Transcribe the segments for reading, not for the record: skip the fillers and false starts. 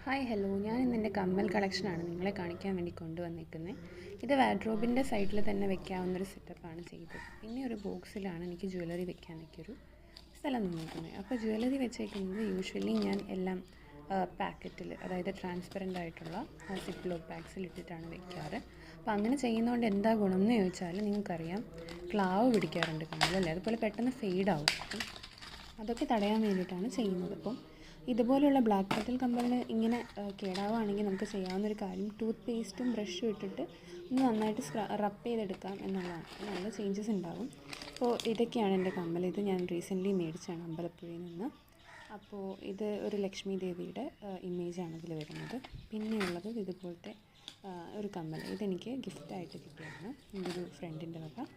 Hi hello, ഞാൻ ഇന്നെൻ്റെ കമ്മൽ കളക്ഷനാണ് നിങ്ങളെ കാണിക്കാൻ വേണ്ടി കൊണ്ടുവന്നിരിക്കുന്നത്. ഇത് വാർഡ്രോബിൻ്റെ സൈഡിൽ തന്നെ വെക്കാവുന്നൊരു സെറ്റപ്പാണ് ചെയ്തത്. പിന്നെ ഒരു ബോക്സിലാണ് എനിക്ക് ജ്വല്ലറി വെക്കാനൊക്കെയൊരു സ്ഥലം തന്നിരിക്കുന്നത്. അപ്പോൾ ജ്വല്ലറി വെച്ചേക്കുന്നത് യൂഷ്വലി ഞാൻ എല്ലാം പാക്കറ്റിൽ, അതായത് ട്രാൻസ്പെറൻ്റ് ആയിട്ടുള്ള സിപ്പ് ലോക്ക് ബാഗ്സിൽ ഇട്ടിട്ടാണ് വെക്കാറ്. അപ്പോൾ അങ്ങനെ ചെയ്യുന്നതുകൊണ്ട് എന്താ ഗുണം എന്ന് ചോദിച്ചാൽ നിങ്ങൾക്കറിയാം, ക്ലാവ് പിടിക്കാറുണ്ട് കമ്മലല്ലേ, അതുപോലെ പെട്ടെന്ന് ഫെയ്ഡാവും. അപ്പം അതൊക്കെ തടയാൻ വേണ്ടിയിട്ടാണ് ചെയ്യുന്നത്. അപ്പം ഇതുപോലെയുള്ള ബ്ലാക്ക് മെറ്റൽ കമ്മലിന് ഇങ്ങനെ കേടാവുകയാണെങ്കിൽ നമുക്ക് ചെയ്യാവുന്നൊരു കാര്യം, ടൂത്ത് പേസ്റ്റും ബ്രഷും ഇട്ടിട്ട് ഒന്ന് നന്നായിട്ട് റബ്ബ് ചെയ്തെടുക്കാം എന്നുള്ളതാണ്. നല്ല ചേഞ്ചസ് ഉണ്ടാകും. അപ്പോൾ ഇതൊക്കെയാണ് എൻ്റെ കമ്മൽ. ഇത് ഞാൻ റീസെൻ്റ്ലി മേടിച്ചാണ് അമ്പലപ്പുഴയിൽ നിന്ന്. അപ്പോൾ ഇത് ഒരു ലക്ഷ്മി ദേവിയുടെ ഇമേജാണ് ഇതിൽ വരുന്നത്. പിന്നെയുള്ളത് ഇതുപോലത്തെ ഒരു കമ്മൽ. ഇതെനിക്ക് ഗിഫ്റ്റായിട്ട് കിട്ടിയതാണ് എൻ്റെ ഒരു ഫ്രണ്ടിൻ്റെ വക.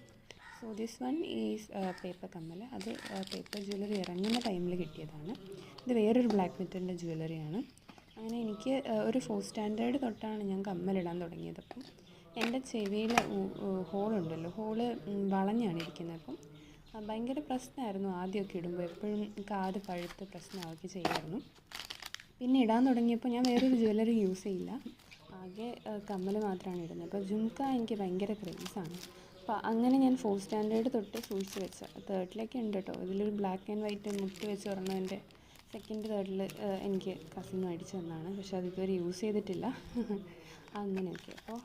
So this one is paper കമ്മൽ. അത് പേപ്പർ ജ്വല്ലറി ഇറങ്ങുന്ന ടൈമിൽ കിട്ടിയതാണ്. ഇത് വേറൊരു ബ്ലാക്ക് മെറ്റലിൻ്റെ ജ്വല്ലറിയാണ്. അങ്ങനെ എനിക്ക് ഒരു 4th സ്റ്റാൻഡേർഡ് തൊട്ടാണ് ഞാൻ കമ്മലിടാൻ തുടങ്ങിയത്. അപ്പം എൻ്റെ ചെവിയിൽ ഹോളുണ്ടല്ലോ, ഹോള് വളഞ്ഞാണ് ഇരിക്കുന്നത്. അപ്പം ഭയങ്കര പ്രശ്നമായിരുന്നു ആദ്യമൊക്കെ ഇടുമ്പോൾ. എപ്പോഴും കാത് പഴുത്ത് പ്രശ്നമാക്കി ചെയ്യായിരുന്നു. പിന്നെ ഇടാൻ തുടങ്ങിയപ്പോൾ ഞാൻ വേറൊരു ജ്വല്ലറി യൂസ് ചെയ്യില്ല, ആകെ കമ്മൽ മാത്രമാണ് ഇടുന്നത്. അപ്പോൾ ജുംക്ക എനിക്ക് ഭയങ്കര ക്രേസാണ്. അപ്പോൾ അങ്ങനെ ഞാൻ 4th സ്റ്റാൻഡേർഡ് തൊട്ട് സൂക്ഷിച്ച് വെച്ച, 3rd ഉണ്ട് കേട്ടോ. ഇതിലൊരു ബ്ലാക്ക് ആൻഡ് വൈറ്റ് മുത്ത് വെച്ച് ഒരെണ്ണം എൻ്റെ 2nd 3rd എനിക്ക് കസിൻ മേടിച്ച് തന്നതാണ്. പക്ഷെ അത് ഇതുവരെ യൂസ് ചെയ്തിട്ടില്ല. അങ്ങനെയൊക്കെ. അപ്പോൾ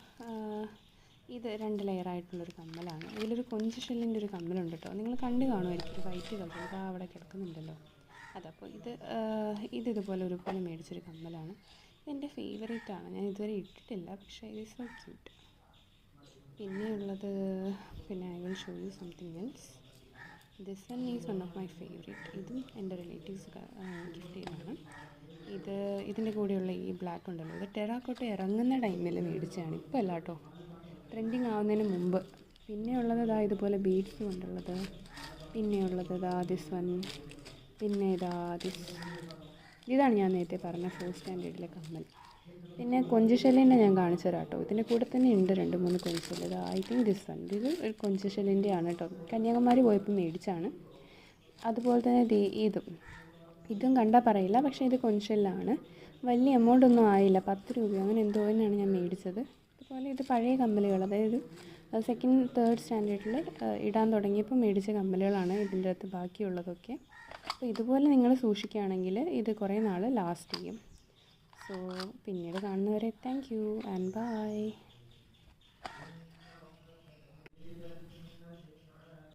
ഇത് 2 ലെയറായിട്ടുള്ളൊരു കമ്മലാണ്. ഇതിലൊരു കൊഞ്ച് ഷെല്ലിൻ്റെ ഒരു കമ്മലുണ്ട് കേട്ടോ, നിങ്ങൾ കണ്ടു കാണുമായിരിക്കും, ഒരു വൈറ്റ് കളർ. അപ്പോൾ അവിടെ കിടക്കുന്നുണ്ടല്ലോ അതപ്പോൾ ഇതുപോലെ ഒരുപോലെ മേടിച്ചൊരു കമ്മലാണ്. ഇതെൻ്റെ ഫേവറേറ്റാണ്. ഞാൻ ഇതുവരെ ഇട്ടിട്ടില്ല, പക്ഷേ ഇത് സോ ക്യൂട്ട്. പിന്നെയുള്ളത്, I will show you something else. This one is one of my favourite. ഇതും എൻ്റെ റിലേറ്റീവ്സ് ഗിഫ്റ്റ് ചെയ്തതാണ്. ഇതിൻ്റെ കൂടെയുള്ള ഈ ബ്ലാക്ക് ഉണ്ടല്ലോ, ഇത് ടെറാക്കോട്ട ഇറങ്ങുന്ന ടൈമിൽ മേടിച്ചതാണ്. ഇപ്പോൾ അല്ല കേട്ടോ, ട്രെൻഡിങ് ആവുന്നതിന് മുമ്പ്. പിന്നെയുള്ളത് ഇതുപോലെ ബീഡ്സ് കൊണ്ടുള്ളത്. പിന്നെയുള്ളത് ദിസ് വൺ. പിന്നെ ഇതാണ് ഞാൻ നേരത്തെ പറഞ്ഞ 4th സ്റ്റാൻഡേർഡിലെ കമ്മൽ. പിന്നെ കൊഞ്ച് ഞാൻ കാണിച്ചു തരാം കേട്ടോ. ഇതിൻ്റെ കൂടെ തന്നെ ഉണ്ട് 2-3 കൊഞ്ച്. ഐ തിങ്ക് ദിസ് വൺ, ഇത് ഒരു കൊഞ്ച് ഷെല്ലിൻ്റെ ആണ് കേട്ടോ. കന്യാകുമാരി പോയപ്പോൾ മേടിച്ചാണ്. അതുപോലെ തന്നെ ഇതും കണ്ടാൽ പറയില്ല, പക്ഷേ ഇത് കൊഞ്ച്. വലിയ എമൗണ്ട് ഒന്നും ആയില്ല, 10 രൂപ അങ്ങനെ എന്തോ തന്നെയാണ് ഞാൻ മേടിച്ചത്. അതുപോലെ ഇത് പഴയ കമ്മലുകൾ, അതായത് 2nd 3rd സ്റ്റാൻഡേർഡിൽ ഇടാൻ തുടങ്ങിയപ്പോൾ മേടിച്ച കമ്മലുകളാണ് ഇതിൻ്റെ അകത്ത് ബാക്കിയുള്ളതൊക്കെ. അപ്പോൾ ഇതുപോലെ നിങ്ങൾ സൂക്ഷിക്കുകയാണെങ്കിൽ ഇത് കുറേ നാൾ ലാസ്റ്റ് ചെയ്യും. സോ പിന്നീട് കാണുന്നവരെ താങ്ക് യു ആൻഡ് ബൈ.